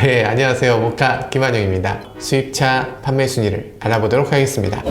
네, 안녕하세요. 모카 김한영입니다. 수입차 판매 순위를 알아보도록 하겠습니다.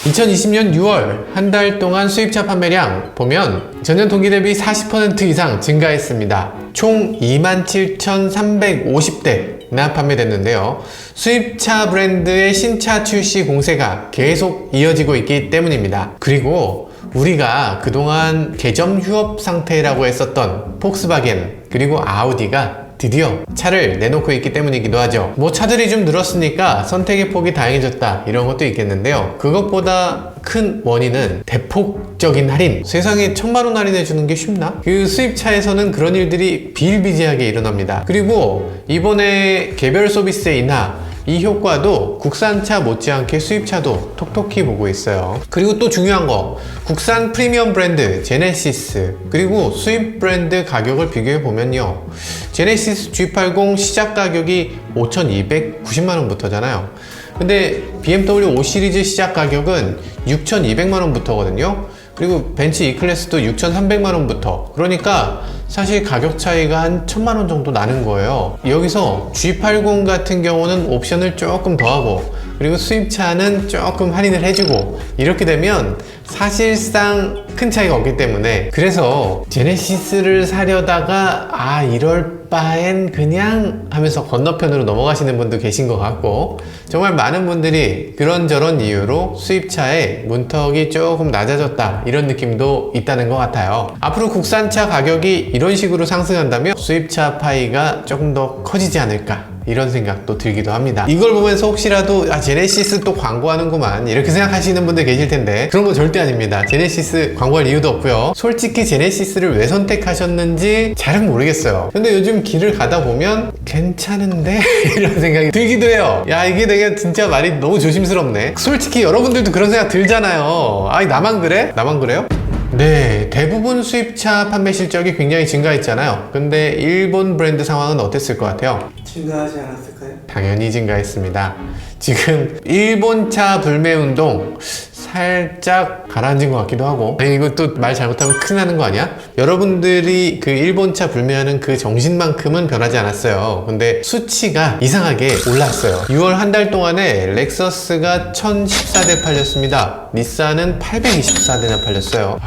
2020년 6월 한 달 동안 수입차 판매량 보면 전년 동기 대비 40% 이상 증가했습니다. 총 27,350대나 판매됐는데요. 수입차 브랜드의 신차 출시 공세가 계속 이어지고 있기 때문입니다. 그리고 우리가 그동안 개점 휴업 상태라고 했었던 폭스바겐 그리고 아우디가 드디어 차를 내놓고 있기 때문이기도 하죠. 뭐 차들이 좀 늘었으니까 선택의 폭이 다양해졌다 이런 것도 있겠는데요. 그것보다 큰 원인은 대폭적인 할인. 세상에 1,000만 원 할인해 주는 게 쉽나? 그 수입차에서는 그런 일들이 비일비재하게 일어납니다. 그리고 이번에 개별 서비스의 인하, 이 효과도 국산차 못지않게 수입차도 톡톡히 보고 있어요. 그리고 또 중요한 거, 국산 프리미엄 브랜드 제네시스 그리고 수입 브랜드 가격을 비교해 보면요, 제네시스 G80 시작 가격이 5,290만원부터잖아요 근데 BMW 5 시리즈 시작 가격은 6,200만원부터거든요 그리고 벤츠 E클래스도 6,300만원부터. 그러니까 사실 가격 차이가 한 1,000만원 정도 나는 거예요. 여기서 G80 같은 경우는 옵션을 조금 더하고 그리고 수입차는 조금 할인을 해주고 이렇게 되면 사실상 큰 차이가 없기 때문에, 그래서 제네시스를 사려다가 이럴 바엔 그냥 하면서 건너편으로 넘어가시는 분도 계신 것 같고, 정말 많은 분들이 그런저런 이유로 수입차의 문턱이 조금 낮아졌다 이런 느낌도 있다는 것 같아요. 앞으로 국산차 가격이 이런 식으로 상승한다면 수입차 파이가 조금 더 커지지 않을까 이런 생각도 들기도 합니다. 이걸 보면서 혹시라도 제네시스 또 광고하는구만 이렇게 생각하시는 분들 계실 텐데, 그런 거 절대 아닙니다. 제네시스 광고할 이유도 없고요. 솔직히 제네시스를 왜 선택하셨는지 잘은 모르겠어요. 근데 요즘 길을 가다 보면 괜찮은데? 이런 생각이 들기도 해요. 이게 되게 진짜 말이 너무 조심스럽네. 솔직히 여러분들도 그런 생각 들잖아요. 나만 그래? 나만 그래요? 네, 대부분 수입차 판매 실적이 굉장히 증가했잖아요. 근데 일본 브랜드 상황은 어땠을 것 같아요? 증가하지 않았을까요? 당연히 증가했습니다. 지금 일본차 불매운동 살짝 가라앉은 것 같기도 하고, 이거 또 말 잘못하면 큰일 나는 거 아니야? 여러분들이 그 일본차 불매하는 그 정신만큼은 변하지 않았어요. 근데 수치가 이상하게 올랐어요. 6월 한 달 동안에 렉서스가 1,014대 팔렸습니다. 닛산은 824대나 팔렸어요.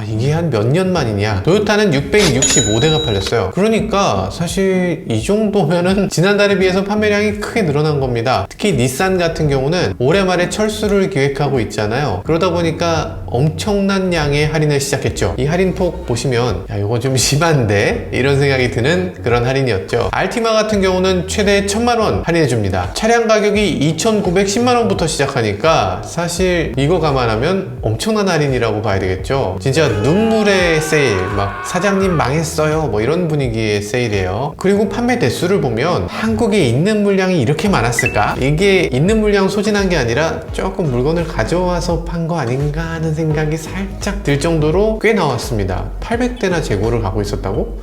이게 한 몇 년 만이냐. 토요타는 665대가 팔렸어요. 그러니까 사실 이 정도면은 지난달에 비해서 판매량이 크게 늘어난 겁니다. 특히 닛산 같은 경우는 올해 말에 철수를 기획하고 있잖아요. 그러다 보니까 엄청난 양의 할인을 시작했죠. 이 할인폭 보시면 이거 좀 심한데? 이런 생각이 드는 그런 할인이었죠. 알티마 같은 경우는 최대 1,000만원 할인해줍니다. 차량 가격이 2,910만원부터 시작하니까 사실 이거 감안하면 엄청난 할인이라고 봐야 되겠죠. 진짜 눈물의 세일, 막 사장님 망했어요 뭐 이런 분위기의 세일이에요. 그리고 판매 대수를 보면 한국에 있는 물량이 이렇게 많았을까? 이게 있는 물량 소진한 게 아니라 조금 물건을 가져와서 판 거 아닌가 하는 생각이 살짝 들 정도로 꽤 나왔습니다. 800대나 재고를 갖고 있었다고?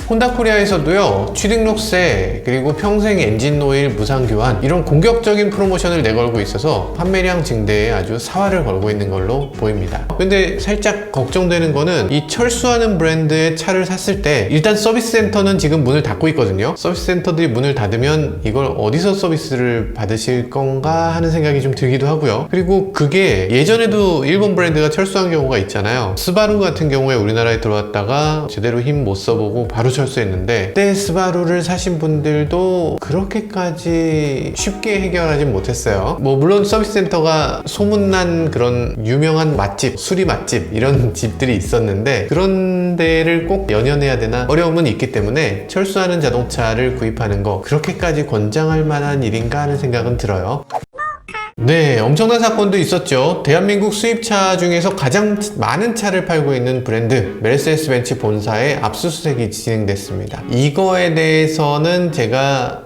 혼다 코리아에서도요, 취등록세 그리고 평생 엔진 오일 무상 교환 이런 공격적인 프로모션을 내걸고 있어서 판매량 증대에 아주 사활을 걸고 있는 걸로 보입니다. 근데 살짝 걱정되는 거는 이 철수하는 브랜드의 차를 샀을 때 일단 서비스 센터는 지금 문을 닫고 있거든요. 서비스 센터들이 문을 닫으면 이걸 어디서 서비스를 받으실 건가 하는 생각이 좀 들기도 하고요. 그리고 그게 예전에도 일본 브랜드가 철수한 경우가 있잖아요. 스바루 같은 경우에 우리나라에 들어왔다가 제대로 힘 못 써보고 바로 철수했는데, 그때 스바루를 사신 분들도 그렇게까지 쉽게 해결하진 못했어요. 물론 서비스 센터가 소문난 그런 유명한 맛집, 수리 맛집 이런 집들이 있었는데 그런 데를 꼭 연연해야 되나 어려움은 있기 때문에 철수하는 자동차를 구입하는 거 그렇게까지 권장할 만한 일인가 하는 생각은 들어요. 네, 엄청난 사건도 있었죠. 대한민국 수입차 중에서 가장 많은 차를 팔고 있는 브랜드 메르세데스 벤츠 본사의 압수수색이 진행됐습니다. 이거에 대해서는 제가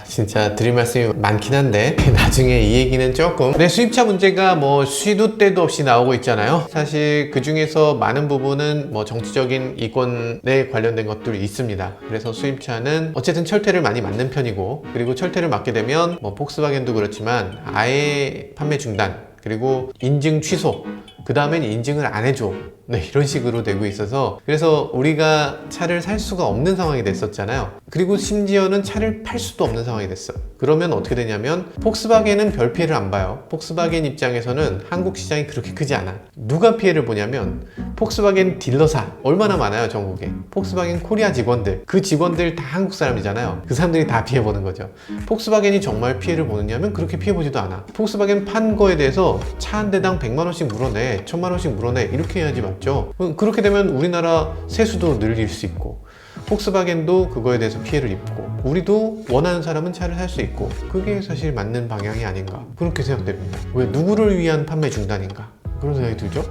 진짜 드릴 말씀이 많긴 한데 나중에 이 얘기는 조금, 수입차 문제가 시도 때도 없이 나오고 있잖아요. 사실 그 중에서 많은 부분은 정치적인 이권에 관련된 것들이 있습니다. 그래서 수입차는 어쨌든 철퇴를 많이 맞는 편이고, 그리고 철퇴를 맞게 되면 폭스바겐도 그렇지만 아예 판매 중단 그리고 인증 취소 그 다음엔 인증을 안 해줘. 네, 이런 식으로 되고 있어서 그래서 우리가 차를 살 수가 없는 상황이 됐었잖아요. 그리고 심지어는 차를 팔 수도 없는 상황이 됐어. 그러면 어떻게 되냐면 폭스바겐은 별 피해를 안 봐요. 폭스바겐 입장에서는 한국 시장이 그렇게 크지 않아. 누가 피해를 보냐면 폭스바겐 딜러사 얼마나 많아요, 전국에. 폭스바겐 코리아 직원들, 그 직원들 다 한국 사람이잖아요. 그 사람들이 다 피해 보는 거죠. 폭스바겐이 정말 피해를 보느냐면 그렇게 피해 보지도 않아. 폭스바겐 판 거에 대해서 차 한 대당 100만 원씩 물어내, 1000만 원씩 물어내, 이렇게 해야지 맞죠. 그렇게 되면 우리나라 세수도 늘릴 수 있고, 폭스바겐도 그거에 대해서 피해를 입고, 우리도 원하는 사람은 차를 살 수 있고, 그게 사실 맞는 방향이 아닌가, 그렇게 생각됩니다. 왜 누구를 위한 판매 중단인가, 그런 생각이 들죠.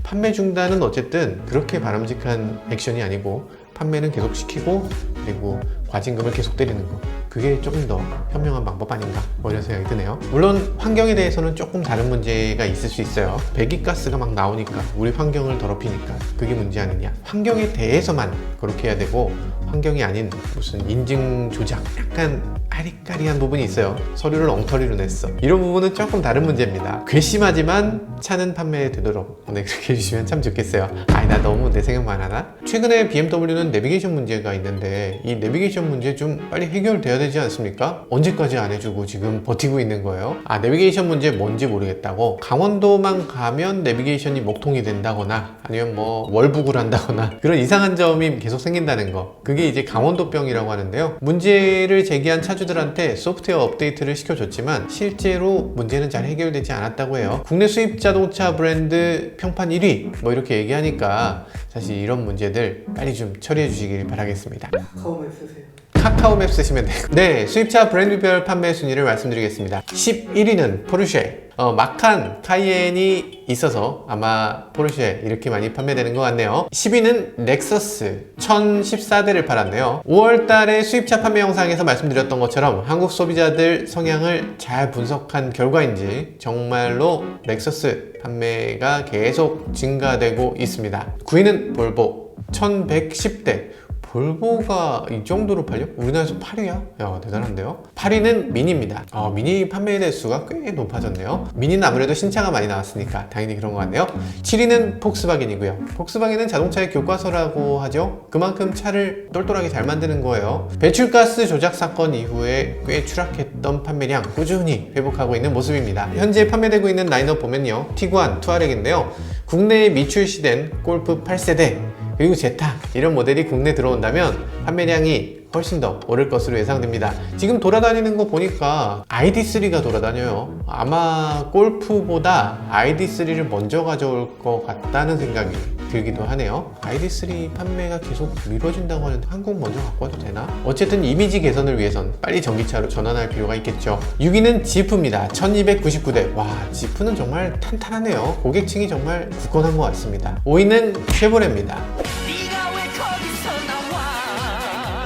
판매 중단은 어쨌든 그렇게 바람직한 액션이 아니고, 판매는 계속 시키고, 그리고 과징금을 계속 때리는 거, 그게 조금 더 현명한 방법 아닌가, 뭐 이런 생각이 드네요. 물론 환경에 대해서는 조금 다른 문제가 있을 수 있어요. 배기가스가 막 나오니까 우리 환경을 더럽히니까 그게 문제 아니냐. 환경에 대해서만 그렇게 해야 되고, 환경이 아닌 무슨 인증 조작, 약간 아리까리한 부분이 있어요. 서류를 엉터리로 냈어, 이런 부분은 조금 다른 문제입니다. 괘씸하지만 차는 판매되도록 그렇게 해주시면 참 좋겠어요. 나 너무 내 생각만 하나? 최근에 BMW는 내비게이션 문제가 있는데, 이 내비게이션 문제 좀 빨리 해결돼야 되지 않습니까? 언제까지 안 해주고 지금 버티고 있는 거예요? 내비게이션 문제 뭔지 모르겠다고, 강원도만 가면 내비게이션이 먹통이 된다거나 아니면 뭐 월북을 한다거나 그런 이상한 점이 계속 생긴다는 거, 그게 이제 강원도병이라고 하는데요. 문제를 제기한 차주들한테 소프트웨어 업데이트를 시켜줬지만 실제로 문제는 잘 해결되지 않았다고 해요. 국내 수입 자동차 브랜드 평판 1위 뭐 이렇게 얘기하니까 사실 이런 문제들 빨리 좀 처리해 주시길 바라겠습니다. 카카오맵 쓰세요. 카카오맵 쓰시면 돼요. 네, 수입차 브랜드별 판매 순위를 말씀드리겠습니다. 11위는 포르쉐. 마칸, 카이엔이 있어서 아마 포르쉐 이렇게 많이 판매되는 것 같네요. 10위는 렉서스 1014대를 팔았네요. 5월 달에 수입차 판매 영상에서 말씀드렸던 것처럼 한국 소비자들 성향을 잘 분석한 결과인지 정말로 렉서스 판매가 계속 증가되고 있습니다. 9위는 볼보 1110대. 볼보가 이 정도로 팔려? 우리나라에서 8위야? 야, 대단한데요? 8위는 미니입니다. 미니 판매 대수가 꽤 높아졌네요. 미니는 아무래도 신차가 많이 나왔으니까 당연히 그런 것 같네요. 7위는 폭스바겐이고요. 폭스바겐은 자동차의 교과서라고 하죠. 그만큼 차를 똘똘하게 잘 만드는 거예요. 배출가스 조작 사건 이후에 꽤 추락했던 판매량 꾸준히 회복하고 있는 모습입니다. 현재 판매되고 있는 라인업 보면요, 티구안, 투아렉인데요, 국내에 미출시된 골프 8세대 그리고 제타, 이런 모델이 국내 들어온다면 판매량이 훨씬 더 오를 것으로 예상됩니다. 지금 돌아다니는 거 보니까 ID3가 돌아다녀요. 아마 골프보다 ID3를 먼저 가져올 것 같다는 생각이 들기도 하네요. ID3 판매가 계속 미뤄진다고 하는데 한국 먼저 갖고 와도 되나? 어쨌든 이미지 개선을 위해선 빨리 전기차로 전환할 필요가 있겠죠. 6위는 지프입니다. 1299대. 와, 지프는 정말 탄탄하네요. 고객층이 정말 굳건한 것 같습니다. 5위는 쉐보레입니다.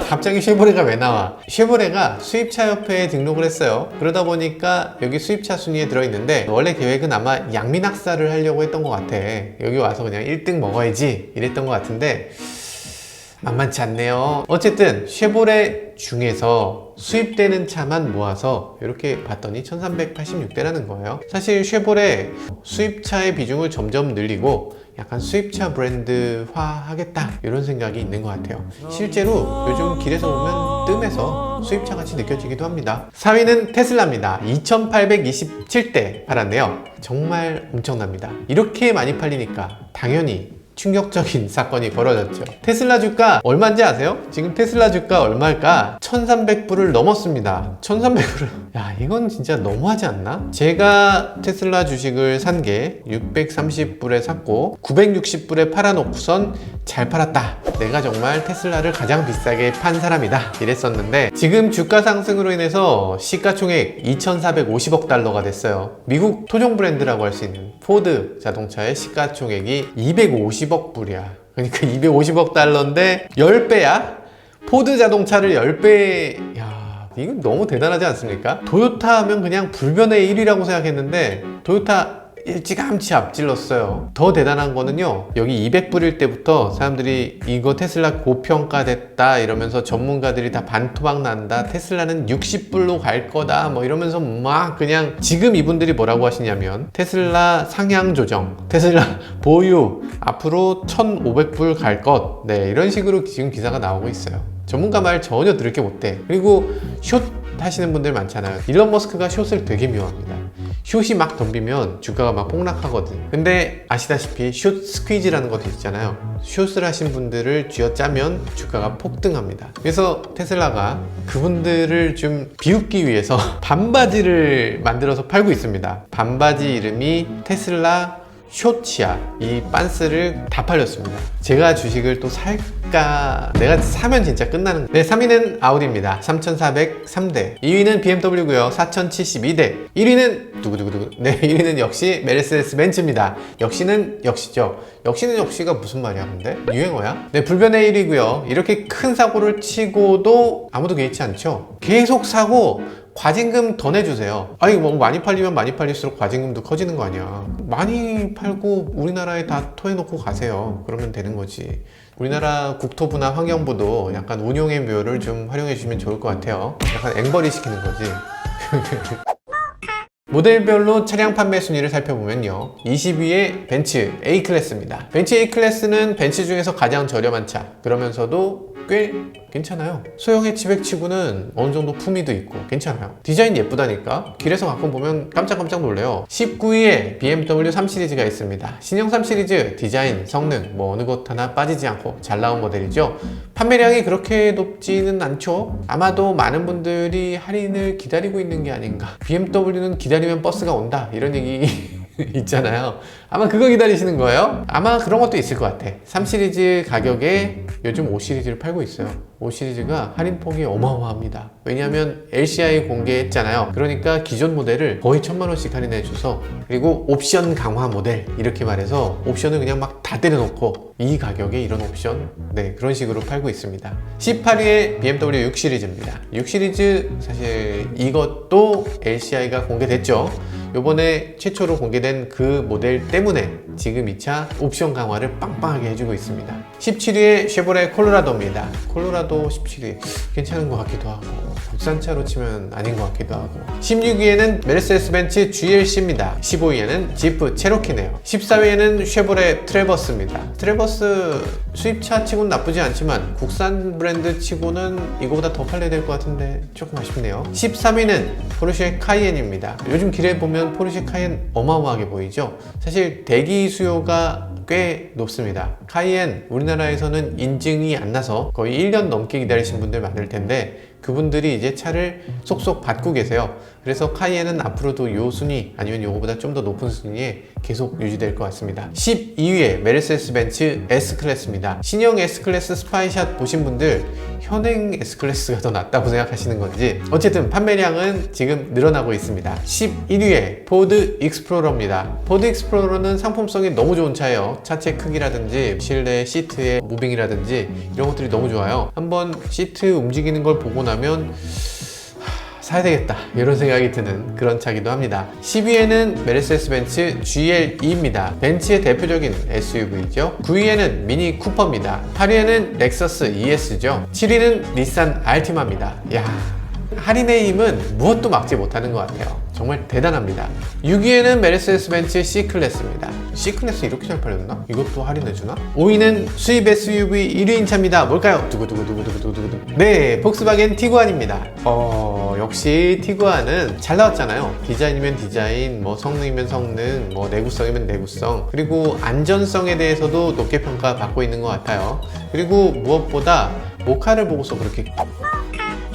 갑자기 쉐보레가 왜 나와? 쉐보레가 수입차 협회에 등록을 했어요. 그러다 보니까 여기 수입차 순위에 들어있는데, 원래 계획은 아마 양민학사를 하려고 했던 것 같아. 여기 와서 그냥 1등 먹어야지 이랬던 것 같은데 만만치 않네요. 어쨌든 쉐보레 중에서 수입되는 차만 모아서 이렇게 봤더니 1386대라는 거예요. 사실 쉐보레 수입차의 비중을 점점 늘리고 약간 수입차 브랜드화 하겠다, 이런 생각이 있는 것 같아요. 실제로 요즘 길에서 보면 뜸해서 수입차 같이 느껴지기도 합니다. 4위는 테슬라입니다. 2827대 팔았네요. 정말 엄청납니다. 이렇게 많이 팔리니까 당연히 충격적인 사건이 벌어졌죠. 테슬라 주가 얼마인지 아세요? 지금 테슬라 주가 얼마일까? 1300불을 넘었습니다. 1300불을. 야, 이건 진짜 너무하지 않나? 제가 테슬라 주식을 산 게 630불에 샀고 960불에 팔아놓고선 잘 팔았다, 내가 정말 테슬라를 가장 비싸게 판 사람이다, 이랬었는데 지금 주가 상승으로 인해서 시가총액 2450억 달러가 됐어요. 미국 토종 브랜드라고 할 수 있는 포드 자동차의 시가총액이 250억 불이야. 그러니까 250억 달러인데 10배야? 포드 자동차를 10배. 야, 이건 너무 대단하지 않습니까? 도요타 하면 그냥 불변의 1위라고 생각했는데 도요타 일찌감치 앞질렀어요. 더 대단한 거는요, 여기 200불일 때부터 사람들이 이거 테슬라 고평가됐다 이러면서 전문가들이 다 반토막 난다, 테슬라는 60불로 갈 거다 뭐 이러면서 막 그냥, 지금 이분들이 뭐라고 하시냐면 테슬라 상향 조정, 테슬라 보유 앞으로 1500불 갈 것, 네, 이런 식으로 지금 기사가 나오고 있어요. 전문가 말 전혀 들을 게 못 돼. 그리고 숏 하시는 분들 많잖아요. 일론 머스크가 숏을 되게 미워합니다. 숏이 막 덤비면 주가가 막 폭락하거든. 근데 아시다시피 숏 스퀴즈라는 것도 있잖아요. 숏을 하신 분들을 쥐어짜면 주가가 폭등합니다. 그래서 테슬라가 그분들을 좀 비웃기 위해서 반바지를 만들어서 팔고 있습니다. 반바지 이름이 테슬라 숏이야. 이 빤스를 다 팔렸습니다. 제가 주식을 또 살까? 내가 사면 진짜 끝나는. 네, 3위는 아우디입니다. 3,403대. 2위는 BMW고요. 4,072대. 1위는 누구누구누구. 네, 1위는 역시 메르세데스 벤츠입니다. 역시는 역시죠. 역시는 역시가 무슨 말이야, 근데? 유행어야? 네, 불변의 1위고요. 이렇게 큰 사고를 치고도 아무도 개의치 않죠. 계속 사고 과징금 더 내주세요. 아니 뭐 많이 팔리면 많이 팔릴수록 과징금도 커지는 거 아니야. 많이 팔고 우리나라에 다 토해놓고 가세요. 그러면 되는 거지. 우리나라 국토부나 환경부도 약간 운용의 묘를 좀 활용해 주시면 좋을 것 같아요. 약간 앵벌이 시키는 거지. 모델별로 차량 판매 순위를 살펴보면요, 20위에 벤츠 A클래스입니다. 벤츠 A클래스는 벤츠 중에서 가장 저렴한 차, 그러면서도 꽤 괜찮아요. 소형 해치백 치고는 어느 정도 품위도 있고 괜찮아요. 디자인 예쁘다니까 길에서 가끔 보면 깜짝깜짝 놀래요. 19위에 BMW 3 시리즈가 있습니다. 신형 3 시리즈 디자인, 성능 뭐 어느 것 하나 빠지지 않고 잘 나온 모델이죠. 판매량이 그렇게 높지는 않죠. 아마도 많은 분들이 할인을 기다리고 있는 게 아닌가. BMW는 기다리면 버스가 온다 이런 얘기 있잖아요. 아마 그거 기다리시는 거예요? 아마 그런 것도 있을 것 같아. 3 시리즈 가격에 요즘 5 시리즈를 팔고 있어요. 5 시리즈가 할인폭이 어마어마합니다. 왜냐하면 LCI 공개했잖아요. 그러니까 기존 모델을 거의 1000만원씩 할인해줘서, 그리고 옵션 강화 모델 이렇게 말해서 옵션을 그냥 막 다 때려놓고 이 가격에 이런 옵션, 네, 그런 식으로 팔고 있습니다. 18위에 BMW 6 시리즈입니다. 6 시리즈 사실 이것도 LCI가 공개됐죠. 요번에 최초로 공개된 그 모델 때문에 지금 이 차 옵션 강화를 빵빵하게 해주고 있습니다. 17위에 쉐보레 콜로라도입니다. 콜로라도 17위 괜찮은 것 같기도 하고, 국산차로 치면 아닌 것 같기도 하고. 16위에는 메르세데스 벤츠 GLC입니다. 15위에는 지프 체로키네요. 14위에는 쉐보레 트래버스입니다. 트래버스 수입차 치고는 나쁘지 않지만 국산 브랜드 치고는 이거보다 더 팔려야 될 것 같은데 조금 아쉽네요. 13위는 포르쉐 카이엔입니다. 요즘 길에 보면 포르쉐 카이엔 어마어마하게 보이죠? 사실 대기 수요가 꽤 높습니다. 카이엔 우리나라에서는 인증이 안 나서 거의 1년 넘게 기다리신 분들 많을 텐데 그분들이 이제 차를 속속 받고 계세요. 그래서 카이엔은 앞으로도 요 순위 아니면 요거보다 좀 더 높은 순위에 계속 유지될 것 같습니다. 12위에 메르세데스 벤츠 S클래스입니다. 신형 S클래스 스파이샷 보신 분들 현행 S클래스가 더 낫다고 생각하시는 건지, 어쨌든 판매량은 지금 늘어나고 있습니다. 11위에 포드 익스플로러입니다. 포드 익스플로러는 상품성이 너무 좋은 차예요. 차체 크기라든지 실내 시트의 무빙이라든지 이런 것들이 너무 좋아요. 한번 시트 움직이는 걸 보고 나면 사야 되겠다 이런 생각이 드는 그런 차기도 합니다. 10위에는 메르세데스 벤츠 GLE입니다. 벤츠의 대표적인 SUV죠. 9위에는 미니 쿠퍼입니다. 8위에는 렉서스 ES죠. 7위는 닛산 알티마입니다. 야, 할인의 힘은 무엇도 막지 못하는 것 같아요. 정말 대단합니다. 6위에는 메르세데스 벤츠 C클래스입니다. C클래스 이렇게 잘 팔렸나? 이것도 할인해주나? 5위는 수입 SUV 1위인 차입니다. 뭘까요? 두구두구두구두구두구두구. 네, 폭스바겐 티구안입니다. 역시 티구안은 잘 나왔잖아요. 디자인이면 디자인, 뭐 성능이면 성능, 뭐 내구성이면 내구성, 그리고 안전성에 대해서도 높게 평가받고 있는 것 같아요. 그리고 무엇보다 모카를 보고서 그렇게.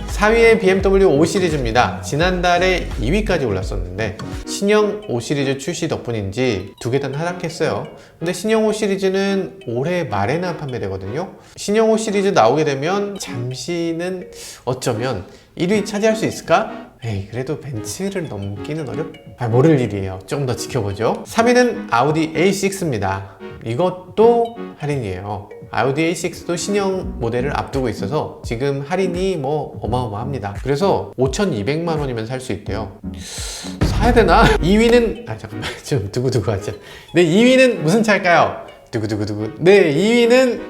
4위에 BMW 5 시리즈입니다. 지난달에 2위까지 올랐었는데 신형 5 시리즈 출시 덕분인지 두 계단 하락했어요. 근데 신형 5 시리즈는 올해 말에나 판매되거든요. 신형 5 시리즈 나오게 되면 잠시는 어쩌면 1위 차지할 수 있을까? 에이, 그래도 벤츠를 넘기는 모를 일이에요. 좀 더 지켜보죠. 3위는 아우디 A6입니다. 이것도 할인이에요. 아우디 A6도 신형 모델을 앞두고 있어서 지금 할인이 뭐 어마어마합니다. 그래서 5,200만 원이면 살 수 있대요. 사야 되나? 2위는 잠깐만 좀 두고두고 하자. 네, 2위는 무슨 차일까요? 두고두고두고. 네, 2위는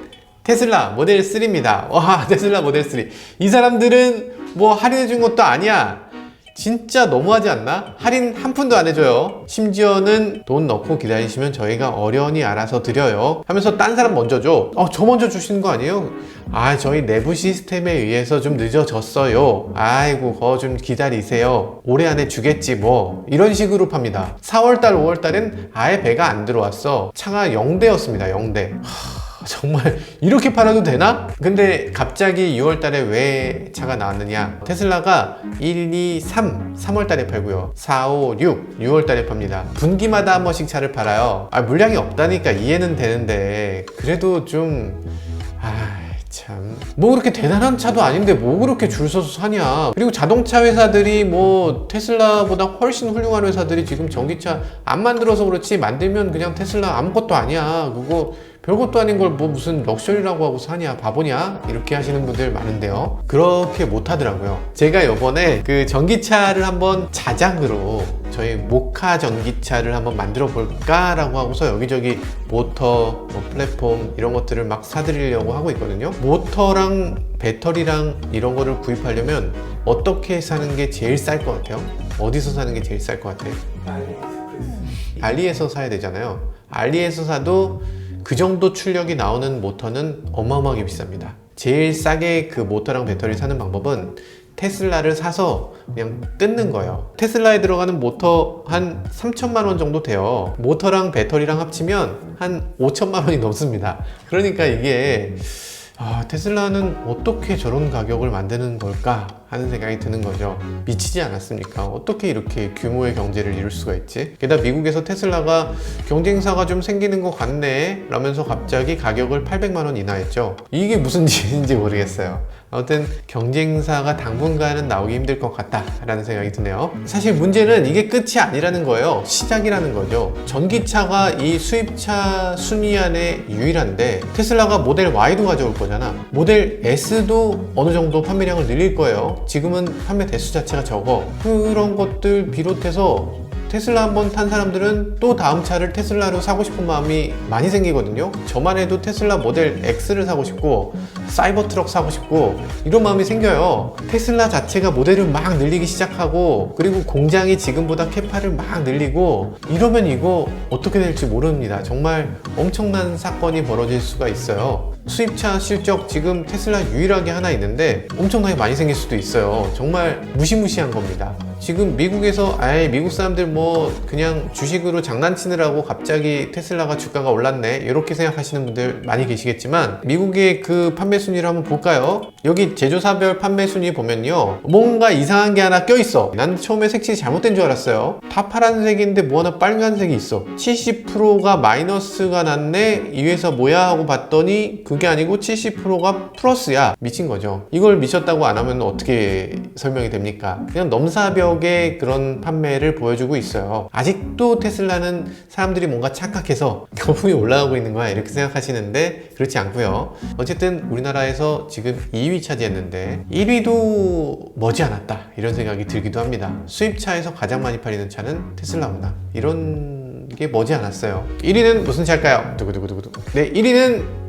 테슬라 모델 3입니다. 와, 테슬라 모델 3. 이 사람들은 뭐 할인해 준 것도 아니야. 진짜 너무하지 않나? 할인 한 푼도 안 해줘요. 심지어는 돈 넣고 기다리시면 저희가 어련히 알아서 드려요 하면서 딴 사람 먼저 줘. 저 먼저 주시는 거 아니에요? 저희 내부 시스템에 의해서 좀 늦어졌어요. 아이고, 그거 좀 기다리세요. 올해 안에 주겠지 뭐. 이런 식으로 팝니다. 4월달 5월달엔 아예 배가 안 들어왔어. 차가 0대였습니다. 0대. 정말 이렇게 팔아도 되나? 근데 갑자기 6월달에 왜 차가 나왔느냐? 테슬라가 1, 2, 3월달에 팔고요. 4, 5, 6월달에 팝니다. 분기마다 한 번씩 차를 팔아요. 물량이 없다니까 이해는 되는데 그래도 좀... 참, 뭐 그렇게 대단한 차도 아닌데 뭐 그렇게 줄 서서 사냐. 그리고 자동차 회사들이 뭐 테슬라보다 훨씬 훌륭한 회사들이 지금 전기차 안 만들어서 그렇지, 만들면 그냥 테슬라 아무것도 아니야, 그거 별것도 아닌 걸 뭐 무슨 럭셔리라고 하고 사냐, 바보냐, 이렇게 하시는 분들 많은데요, 그렇게 못하더라고요. 제가 요번에 그 전기차를 한번 자작으로 저희 모카 전기차를 한번 만들어 볼까 라고 하고서 여기저기 모터, 플랫폼 이런 것들을 막 사드리려고 하고 있거든요. 모터랑 배터리랑 이런 거를 구입하려면 어떻게 사는 게 제일 쌀 것 같아요? 어디서 사는 게 제일 쌀 것 같아요? 알리에서 사야 되잖아요. 알리에서 사도 그 정도 출력이 나오는 모터는 어마어마하게 비쌉니다. 제일 싸게 그 모터랑 배터리 사는 방법은 테슬라를 사서 그냥 뜯는 거예요. 테슬라에 들어가는 모터 한 3천만 원 정도 돼요. 모터랑 배터리랑 합치면 한 5천만 원이 넘습니다. 그러니까 이게 테슬라는 어떻게 저런 가격을 만드는 걸까 하는 생각이 드는 거죠. 미치지 않았습니까? 어떻게 이렇게 규모의 경제를 이룰 수가 있지? 게다가 미국에서 테슬라가 경쟁사가 좀 생기는 것 같네 라면서 갑자기 가격을 800만 원 인하했죠. 이게 무슨 일인지 모르겠어요. 아무튼 경쟁사가 당분간은 나오기 힘들 것 같다 라는 생각이 드네요. 사실 문제는 이게 끝이 아니라는 거예요. 시작이라는 거죠. 전기차가 이 수입차 순위 안에 유일한데 테슬라가 모델 Y도 가져올 거잖아. 모델 S도 어느 정도 판매량을 늘릴 거예요. 지금은 판매 대수 자체가 적어. 그런 것들 비롯해서 테슬라 한번 탄 사람들은 또 다음 차를 테슬라로 사고 싶은 마음이 많이 생기거든요. 저만 해도 테슬라 모델 X를 사고 싶고 사이버 트럭 사고 싶고 이런 마음이 생겨요. 테슬라 자체가 모델을 막 늘리기 시작하고 그리고 공장이 지금보다 캐파를 막 늘리고 이러면 이거 어떻게 될지 모릅니다. 정말 엄청난 사건이 벌어질 수가 있어요. 수입차 실적 지금 테슬라 유일하게 하나 있는데 엄청나게 많이 생길 수도 있어요. 정말 무시무시한 겁니다. 지금 미국에서 미국 사람들 뭐 그냥 주식으로 장난치느라고 갑자기 테슬라가 주가가 올랐네 이렇게 생각하시는 분들 많이 계시겠지만 미국의 그 판매 순위를 한번 볼까요? 여기 제조사별 판매 순위 보면요, 뭔가 이상한 게 하나 껴있어. 난 처음에 색칠이 잘못된 줄 알았어요. 다 파란색인데 뭐 하나 빨간색이 있어. 70%가 마이너스가 났네, 이회사 뭐야 하고 봤더니 그게 아니고 70%가 플러스야. 미친 거죠. 이걸 미쳤다고 안 하면 어떻게 설명이 됩니까? 그냥 넘사벽의 그런 판매를 보여주고 있어요. 아직도 테슬라는 사람들이 뭔가 착각해서 거품이 올라가고 있는 거야 이렇게 생각하시는데 그렇지 않고요. 어쨌든 우리나라에서 지금 2위 차지했는데 1위도 머지않았다 이런 생각이 들기도 합니다. 수입차에서 가장 많이 팔리는 차는 테슬라구나 이런 게 머지않았어요. 1위는 무슨 차일까요? 두구두구두구. 네, 1위는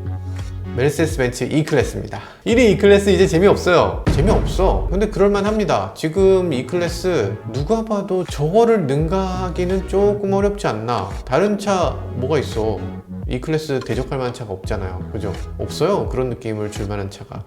메르세데스 벤츠 E클래스입니다. 1위 E클래스 이제 재미없어요. 재미없어. 근데 그럴만합니다. 지금 E클래스 누가 봐도 저거를 능가하기는 조금 어렵지 않나. 다른 차 뭐가 있어. E클래스 대적할 만한 차가 없잖아요. 그죠? 없어요. 그런 느낌을 줄 만한 차가.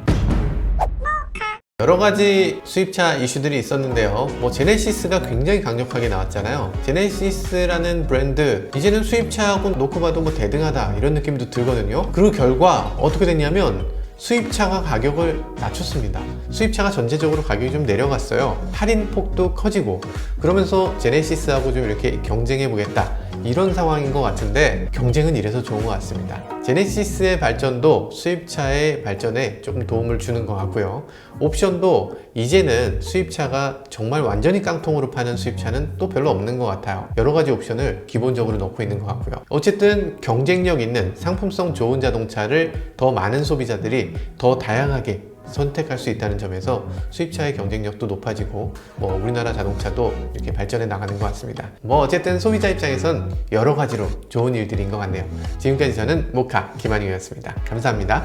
여러 가지 수입차 이슈들이 있었는데요. 제네시스가 굉장히 강력하게 나왔잖아요. 제네시스라는 브랜드, 이제는 수입차하고 놓고 봐도 대등하다 이런 느낌도 들거든요. 그 결과 어떻게 됐냐면 수입차가 가격을 낮췄습니다. 수입차가 전체적으로 가격이 좀 내려갔어요. 할인 폭도 커지고 그러면서 제네시스하고 좀 이렇게 경쟁해 보겠다 이런 상황인 것 같은데 경쟁은 이래서 좋은 것 같습니다. 제네시스의 발전도 수입차의 발전에 조금 도움을 주는 것 같고요. 옵션도 이제는 수입차가 정말 완전히 깡통으로 파는 수입차는 또 별로 없는 것 같아요. 여러 가지 옵션을 기본적으로 넣고 있는 것 같고요. 어쨌든 경쟁력 있는 상품성 좋은 자동차를 더 많은 소비자들이 더 다양하게 선택할 수 있다는 점에서 수입차의 경쟁력도 높아지고 우리나라 자동차도 이렇게 발전해 나가는 것 같습니다. 어쨌든 소비자 입장에선 여러 가지로 좋은 일들인 것 같네요. 지금까지 저는 모카 김한용이었습니다. 감사합니다.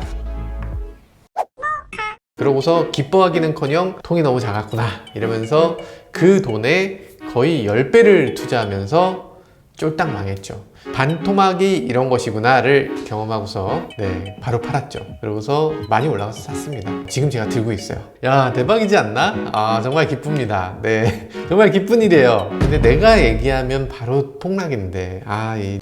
그러고서 기뻐하기는커녕 통이 너무 작았구나 이러면서 그 돈에 거의 10배를 투자하면서 쫄딱 망했죠. 반토막이 이런 것이구나를 경험하고서 바로 팔았죠. 그러고서 많이 올라가서 샀습니다. 지금 제가 들고 있어요. 야, 대박이지 않나? 정말 기쁩니다. 정말 기쁜 일이에요. 근데 내가 얘기하면 바로 폭락인데 이